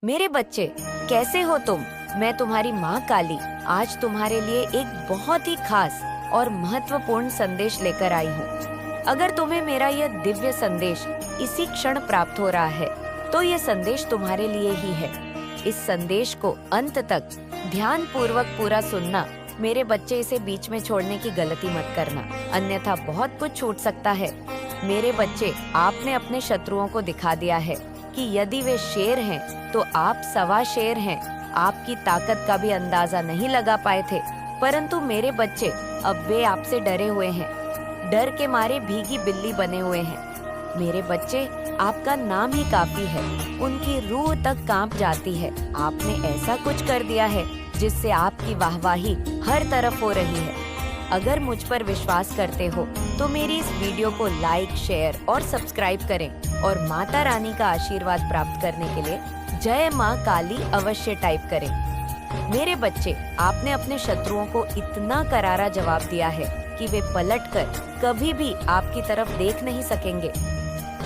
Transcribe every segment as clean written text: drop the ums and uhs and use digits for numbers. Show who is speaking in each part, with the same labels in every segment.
Speaker 1: मेरे बच्चे, कैसे हो तुम? मैं तुम्हारी माँ काली आज तुम्हारे लिए एक बहुत ही खास और महत्वपूर्ण संदेश लेकर आई हूँ। अगर तुम्हें मेरा यह दिव्य संदेश इसी क्षण प्राप्त हो रहा है, तो यह संदेश तुम्हारे लिए ही है। इस संदेश को अंत तक ध्यान पूर्वक पूरा सुनना। मेरे बच्चे, इसे बीच में छोड़ने की गलती मत करना, अन्यथा बहुत कुछ छूट सकता है। मेरे बच्चे, आपने अपने शत्रुओं को दिखा दिया है कि यदि वे शेर हैं, तो आप सवा शेर हैं। आपकी ताकत का भी अंदाजा नहीं लगा पाए थे, परंतु मेरे बच्चे, अब वे आपसे डरे हुए हैं, डर के मारे भीगी बिल्ली बने हुए हैं। मेरे बच्चे, आपका नाम ही काफी है, उनकी रूह तक कांप जाती है। आपने ऐसा कुछ कर दिया है जिससे आपकी वाहवाही हर तरफ हो रही है। अगर मुझ पर विश्वास करते हो तो मेरी इस वीडियो को लाइक, शेयर और सब्सक्राइब करें और माता रानी का आशीर्वाद प्राप्त करने के लिए जय माँ काली अवश्य टाइप करें। मेरे बच्चे, आपने अपने शत्रुओं को इतना करारा जवाब दिया है कि वे पलटकर कभी भी आपकी तरफ देख नहीं सकेंगे।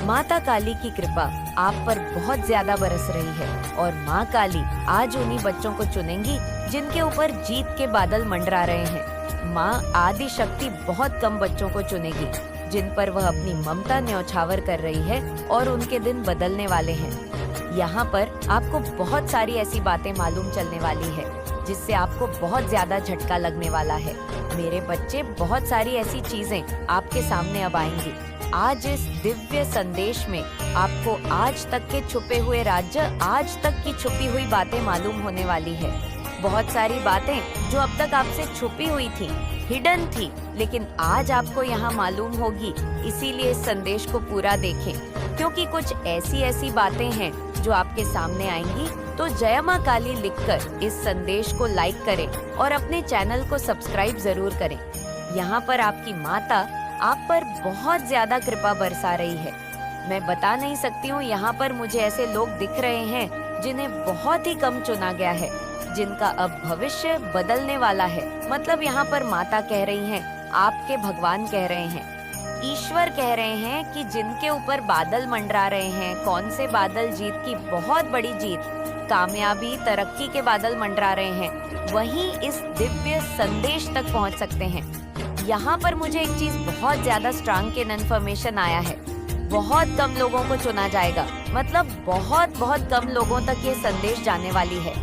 Speaker 1: माता काली की कृपा आप पर बहुत ज्यादा बरस रही है और माँ काली आज उन्हीं बच्चों को चुनेंगी जिनके ऊपर जीत के बादल मंडरा रहे हैं। माँ आदि शक्ति बहुत कम बच्चों को चुनेगी जिन पर वह अपनी ममता न्यौछावर कर रही है और उनके दिन बदलने वाले हैं। यहाँ पर आपको बहुत सारी ऐसी बातें मालूम चलने वाली है जिससे आपको बहुत ज्यादा झटका लगने वाला है। मेरे बच्चे, बहुत सारी ऐसी चीजें आपके सामने अब आएंगी। आज इस दिव्य संदेश में आपको आज तक के छुपे हुए राज्य, आज तक की छुपी हुई बातें मालूम होने वाली है। बहुत सारी बातें जो अब तक आपसे छुपी हुई थी, हिडन थी, लेकिन आज आपको यहाँ मालूम होगी। इसीलिए इस संदेश को पूरा देखें, क्योंकि कुछ ऐसी बातें हैं जो आपके सामने आएंगी। तो जय माँ काली लिखकर इस संदेश को लाइक करें और अपने चैनल को सब्सक्राइब जरूर करें। यहाँ पर आपकी माता आप पर बहुत ज्यादा कृपा बरसा रही है। मैं बता नहीं सकती हूँ, यहाँ पर मुझे ऐसे लोग दिख रहे हैं जिन्हें बहुत ही कम चुना गया है, जिनका अब भविष्य बदलने वाला है। मतलब यहाँ पर माता कह रही हैं, आपके भगवान कह रहे हैं, ईश्वर कह रहे हैं कि जिनके ऊपर बादल मंडरा रहे हैं, कौन से बादल? जीत की बहुत बड़ी जीत, कामयाबी, तरक्की के बादल मंडरा रहे हैं, वहीं इस दिव्य संदेश तक पहुंच सकते हैं। यहाँ पर मुझे एक चीज बहुत ज्यादा स्ट्रांग इन्फॉर्मेशन आया है। बहुत कम लोगों को चुना जाएगा, मतलब बहुत कम लोगों तक ये संदेश जाने वाली है।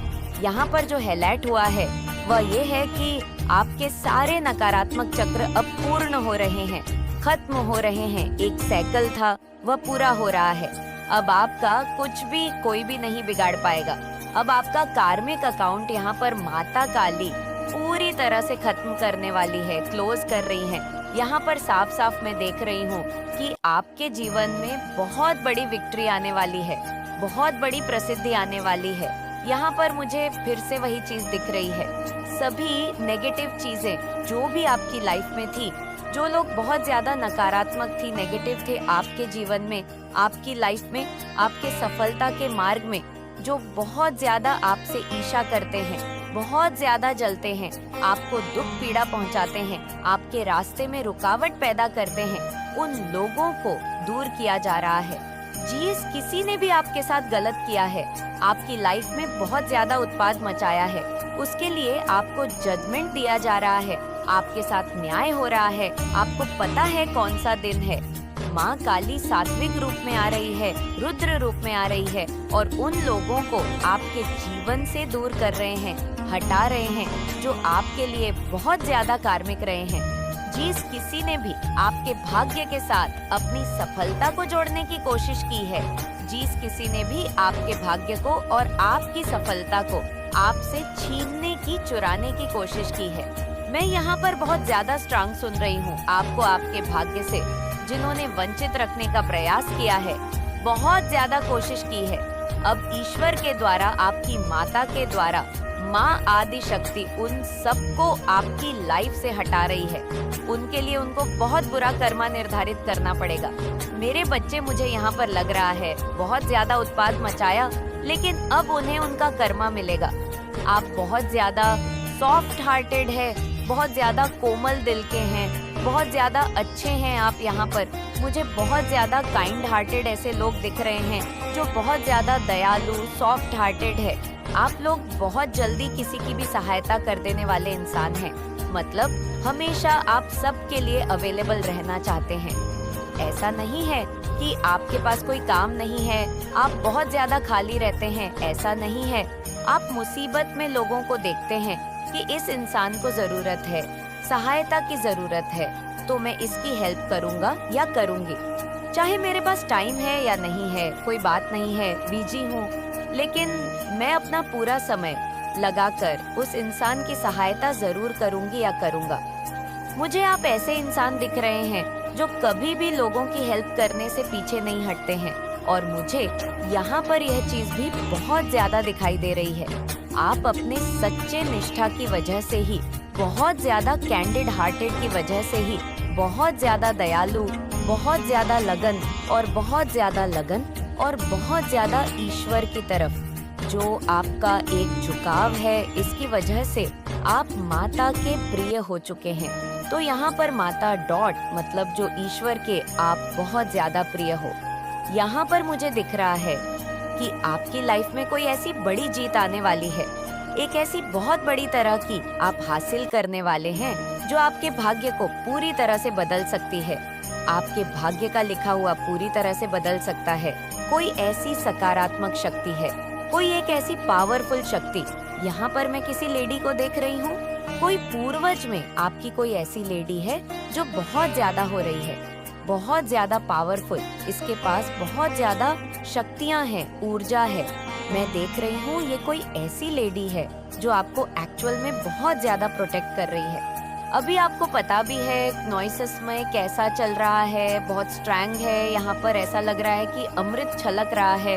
Speaker 1: यहाँ पर जो हाईलाइट हुआ है वह ये है कि आपके सारे नकारात्मक चक्र अब पूर्ण हो रहे हैं, खत्म हो रहे हैं। एक साइकिल था, वह पूरा हो रहा है। अब आपका कुछ भी कोई भी नहीं बिगाड़ पाएगा। अब आपका कार्मिक अकाउंट यहाँ पर माता काली पूरी तरह से खत्म करने वाली है, क्लोज कर रही है। यहाँ पर साफ मैं देख रही हूँ कि आपके जीवन में बहुत बड़ी विक्ट्री आने वाली है, बहुत बड़ी प्रसिद्धि आने वाली है। यहाँ पर मुझे फिर से वही चीज दिख रही है। सभी नेगेटिव चीजें जो भी आपकी लाइफ में थी, जो लोग बहुत ज्यादा नकारात्मक थी, नेगेटिव थे आपके जीवन में, आपकी लाइफ में, आपके सफलता के मार्ग में, जो बहुत ज्यादा आपसे ईर्ष्या करते हैं, बहुत ज्यादा जलते हैं, आपको दुख पीड़ा पहुंचाते हैं, आपके रास्ते में रुकावट पैदा करते हैं, उन लोगों को दूर किया जा रहा है। जिस किसी ने भी आपके साथ गलत किया है, आपकी लाइफ में बहुत ज्यादा उत्पाद मचाया है, उसके लिए आपको जजमेंट दिया जा रहा है, आपके साथ न्याय हो रहा है। आपको पता है कौन सा दिन है। माँ काली सात्विक रूप में आ रही है, रुद्र रूप में आ रही है और उन लोगों को आपके जीवन से दूर कर रहे हैं, हटा रहे हैं, जो आपके लिए बहुत ज्यादा कार्मिक रहे हैं। जिस किसी ने भी आपके भाग्य के साथ अपनी सफलता को जोड़ने की कोशिश की है, जिस किसी ने भी आपके भाग्य को और आपकी सफलता को आपसे छीनने की, चुराने की कोशिश की है, मैं यहाँ पर बहुत ज्यादा स्ट्रांग सुन रही हूँ। आपको आपके भाग्य से जिन्होंने वंचित रखने का प्रयास किया है, बहुत ज्यादा कोशिश की है, अब ईश्वर के द्वारा, आपकी माता के द्वारा, माँ आदि शक्ति उन सबको आपकी लाइफ से हटा रही है। उनके लिए उनको बहुत बुरा कर्मा निर्धारित करना पड़ेगा। मेरे बच्चे, मुझे यहाँ पर लग रहा है बहुत ज्यादा उत्पाद मचाया, लेकिन अब उन्हें उनका कर्मा मिलेगा। आप बहुत ज्यादा सॉफ्ट हार्टेड है, बहुत ज्यादा कोमल दिल के हैं, बहुत ज्यादा अच्छे हैं आप यहाँ पर। मुझे बहुत ज्यादा काइंड हार्टेड ऐसे लोग दिख रहे हैं जो बहुत ज्यादा दयालु, सॉफ्ट हार्टेड है। आप लोग बहुत जल्दी किसी की भी सहायता कर देने वाले इंसान हैं। मतलब हमेशा आप सबके लिए अवेलेबल रहना चाहते हैं। ऐसा नहीं है कि आपके पास कोई काम नहीं है, आप बहुत ज्यादा खाली रहते हैं, ऐसा नहीं है। आप मुसीबत में लोगों को देखते हैं कि इस इंसान को जरूरत है, सहायता की जरूरत है, तो मैं इसकी हेल्प करूंगा या करूंगी। चाहे मेरे पास टाइम है या नहीं है, कोई बात नहीं है, बिजी हूँ, लेकिन मैं अपना पूरा समय लगाकर उस इंसान की सहायता जरूर करूंगी या करूंगा। मुझे आप ऐसे इंसान दिख रहे हैं जो कभी भी लोगों की हेल्प करने से पीछे नहीं हटते हैं, और मुझे यहाँ पर यह चीज भी बहुत ज्यादा दिखाई दे रही है। आप अपने सच्चे निष्ठा की वजह से ही, बहुत ज्यादा कैंडिड हार्टेड की वजह से ही, बहुत ज्यादा दयालु, बहुत ज्यादा लगन और बहुत ज्यादा ईश्वर की तरफ जो आपका एक झुकाव है, इसकी वजह से आप माता के प्रिय हो चुके हैं। तो यहाँ पर माता डॉट मतलब जो ईश्वर के आप बहुत ज्यादा प्रिय हो। यहाँ पर मुझे दिख रहा है कि आपकी लाइफ में कोई ऐसी बड़ी जीत आने वाली है, एक ऐसी बहुत बड़ी तरह की आप हासिल करने वाले हैं जो आपके भाग्य को पूरी तरह से बदल सकती है। आपके भाग्य का लिखा हुआ पूरी तरह से बदल सकता है। कोई ऐसी सकारात्मक शक्ति है, कोई एक ऐसी पावरफुल शक्ति। यहाँ पर मैं किसी लेडी को देख रही हूँ, कोई पूर्वज में आपकी कोई ऐसी लेडी है जो बहुत ज्यादा हो रही है, बहुत ज्यादा पावरफुल, इसके पास बहुत ज्यादा शक्तियाँ हैं, ऊर्जा है। मैं देख रही हूँ ये कोई ऐसी लेडी है जो आपको एक्चुअल में बहुत ज्यादा प्रोटेक्ट कर रही है। अभी आपको पता भी है नॉइसेस में कैसा चल रहा है, बहुत स्ट्रैंग है। यहाँ पर ऐसा लग रहा है कि अमृत छलक रहा है,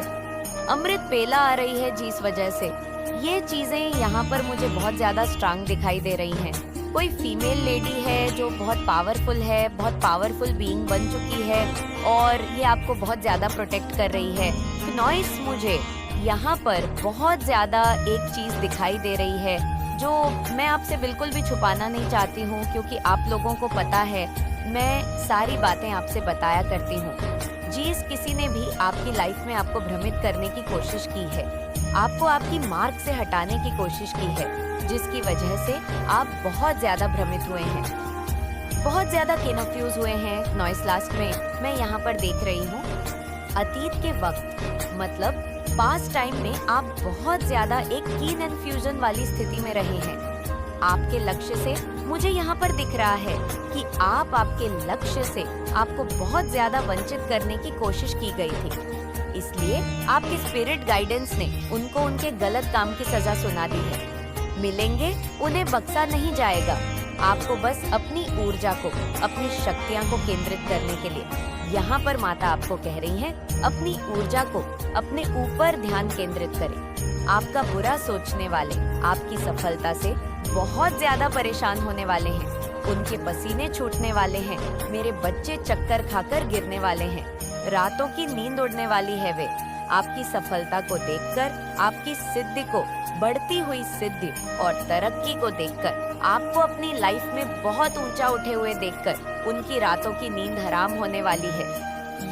Speaker 1: अमृत पेला आ रही है, जिस वजह से ये चीजें यहाँ पर मुझे बहुत ज्यादा स्ट्रांग दिखाई दे रही हैं। कोई फीमेल लेडी है जो बहुत पावरफुल बीइंग बन चुकी है और ये आपको बहुत ज्यादा प्रोटेक्ट कर रही है। नॉइस मुझे यहाँ पर बहुत ज्यादा एक चीज दिखाई दे रही है जो मैं आपसे बिल्कुल भी छुपाना नहीं चाहती हूँ, क्योंकि आप लोगों को पता है मैं सारी बातें आपसे बताया करती हूँ। जिस किसी ने भी आपकी लाइफ में आपको भ्रमित करने की कोशिश की है, आपको आपकी मार्ग से हटाने की कोशिश की है, जिसकी वजह से आप बहुत ज्यादा भ्रमित हुए हैं, बहुत ज्यादा कन्फ्यूज हुए हैं। नॉइस लास्ट में मैं यहाँ पर देख रही हूँ अतीत के वक्त मतलब पास्ट टाइम में आप बहुत ज्यादा एक कीन इन्फ्यूजन वाली स्थिति में रहे हैं। आपके लक्ष्य से मुझे यहाँ पर दिख रहा है कि आपके लक्ष्य से आपको बहुत ज्यादा वंचित करने की कोशिश की गई थी, इसलिए आपके स्पिरिट गाइडेंस ने उनको उनके गलत काम की सजा सुना दी है। मिलेंगे, उन्हें बख्शा नहीं जाएगा। आपको बस अपनी ऊर्जा को, अपनी शक्तियाँ को केंद्रित करने के लिए यहाँ पर माता आपको कह रही हैं, अपनी ऊर्जा को अपने ऊपर ध्यान केंद्रित करें। आपका बुरा सोचने वाले आपकी सफलता से बहुत ज्यादा परेशान होने वाले हैं, उनके पसीने छूटने वाले हैं, मेरे बच्चे चक्कर खाकर गिरने वाले हैं, रातों की नींद उड़ने वाली है। वे आपकी सफलता को देखकर, आपकी सिद्धि को, बढ़ती हुई सिद्धि और तरक्की को देखकर, आपको अपनी लाइफ में बहुत ऊंचा उठे हुए देखकर उनकी रातों की नींद हराम होने वाली है।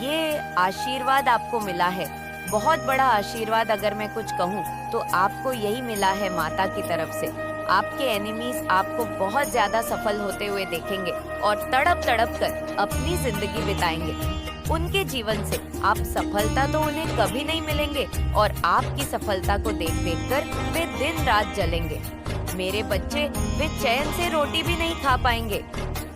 Speaker 1: ये आशीर्वाद आपको मिला है, बहुत बड़ा आशीर्वाद। अगर मैं कुछ कहूँ तो आपको यही मिला है माता की तरफ से। आपके एनिमीज आपको बहुत ज्यादा सफल होते हुए देखेंगे और तड़प तड़प कर अपनी जिंदगी बिताएंगे। उनके जीवन से आप सफलता तो उन्हें कभी नहीं मिलेंगे और आपकी सफलता को देख देख कर वे दिन रात जलेंगे। मेरे बच्चे, वे चैन से रोटी भी नहीं खा पाएंगे।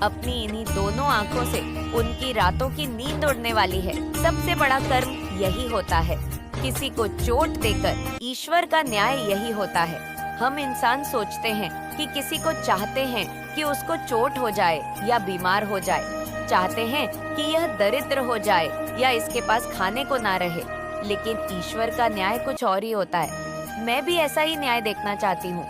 Speaker 1: अपनी इन्हीं दोनों आंखों से उनकी रातों की नींद उड़ने वाली है। सबसे बड़ा कर्म यही होता है, किसी को चोट देकर ईश्वर का न्याय यही होता है। हम इंसान सोचते हैं कि किसी को चाहते हैं कि उसको चोट हो जाए या बीमार हो जाए, चाहते हैं कि यह दरिद्र हो जाए या इसके पास खाने को ना रहे, लेकिन ईश्वर का न्याय कुछ और ही होता है। मैं भी ऐसा ही न्याय देखना चाहती हूँ।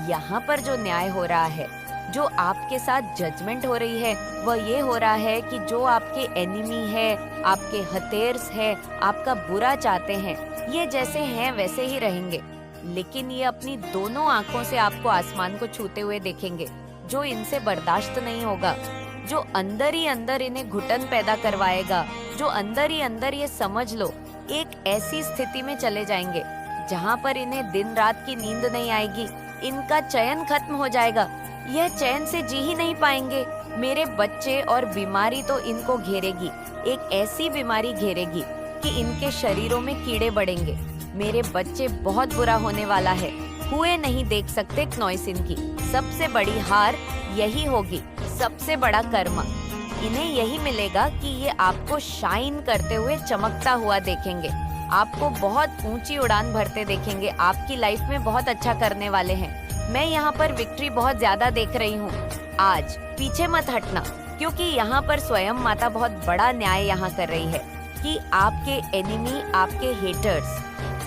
Speaker 1: यहाँ पर जो न्याय हो रहा है, जो आपके साथ जजमेंट हो रही है, वह ये हो रहा है कि जो आपके एनिमी है, आपके हतेर्स है, आपका बुरा चाहते हैं, ये जैसे हैं वैसे ही रहेंगे, लेकिन ये अपनी दोनों आंखों से आपको आसमान को छूते हुए देखेंगे। जो इनसे बर्दाश्त नहीं होगा, जो अंदर ही अंदर इन्हें घुटन पैदा करवाएगा, जो अंदर ही अंदर ये समझ लो एक ऐसी स्थिति में चले जाएंगे जहाँ पर इन्हें दिन रात की नींद नहीं आएगी, इनका चयन खत्म हो जाएगा, यह चैन से जी ही नहीं पाएंगे। मेरे बच्चे और बीमारी तो इनको घेरेगी, एक ऐसी बीमारी घेरेगी कि इनके शरीरों में कीड़े बढ़ेंगे। मेरे बच्चे बहुत बुरा होने वाला है, हुए नहीं देख सकते क्नॉइस इनकी। सबसे बड़ी हार यही होगी, सबसे बड़ा कर्म। इन्हें यही मिलेगा कि ये आपको शाइन करते हुए चमकता हुआ देखेंगे, आपको बहुत ऊंची उड़ान भरते देखेंगे, आपकी लाइफ में बहुत अच्छा करने वाले हैं। मैं यहाँ पर विक्ट्री बहुत ज्यादा देख रही हूँ। आज पीछे मत हटना, क्योंकि यहाँ पर स्वयं माता बहुत बड़ा न्याय यहाँ कर रही है कि आपके एनिमी, आपके हेटर्स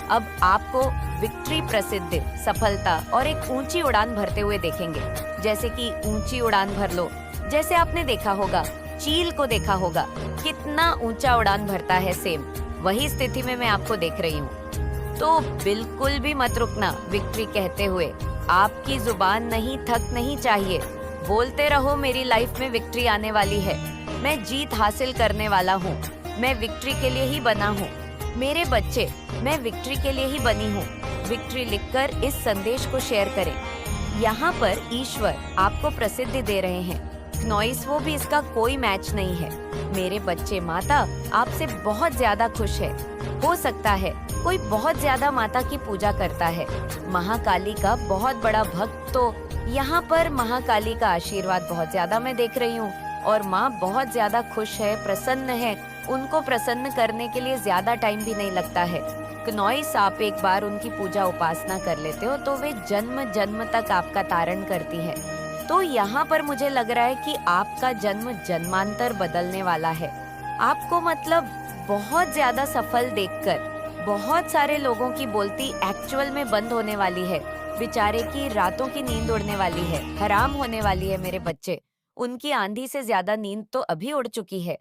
Speaker 1: अब आपको विक्ट्री, प्रसिद्ध, सफलता और एक ऊंची उड़ान भरते हुए देखेंगे। जैसे कि ऊंची उड़ान भर लो, जैसे आपने देखा होगा, चील को देखा होगा कितना ऊंचा उड़ान भरता है, सेम वही स्थिति में मैं आपको देख रही हूँ। तो बिल्कुल भी मत रुकना विक्ट्री कहते हुए, आपकी जुबान नहीं थक नहीं चाहिए, बोलते रहो मेरी लाइफ में विक्ट्री आने वाली है, मैं जीत हासिल करने वाला हूँ, मैं विक्ट्री के लिए ही बना हूँ। मेरे बच्चे, मैं विक्ट्री के लिए ही बनी हूँ। विक्ट्री लिखकर इस संदेश को शेयर करें। यहाँ पर ईश्वर आपको प्रसिद्धि दे रहे हैं, क्नॉइस वो भी इसका कोई मैच नहीं है। मेरे बच्चे, माता आपसे बहुत ज्यादा खुश है। हो सकता है कोई बहुत ज्यादा माता की पूजा करता है, महाकाली का बहुत बड़ा भक्त, तो यहाँ पर महाकाली का आशीर्वाद बहुत ज्यादा मैं देख रही हूँ और माँ बहुत ज्यादा खुश है, प्रसन्न है। उनको प्रसन्न करने के लिए ज्यादा टाइम भी नहीं लगता है। क्नॉइस, आप एक बार उनकी पूजा उपासना कर लेते हो तो वे जन्म जन्म तक आपका तारण करती है। तो यहाँ पर मुझे लग रहा है कि आपका जन्म जन्मांतर बदलने वाला है। आपको मतलब बहुत ज्यादा सफल देखकर बहुत सारे लोगों की बोलती एक्चुअल में बंद होने वाली है। बेचारे की रातों की नींद उड़ने वाली है, हराम होने वाली है। मेरे बच्चे, उनकी आंधी से ज्यादा नींद तो अभी उड़ चुकी है।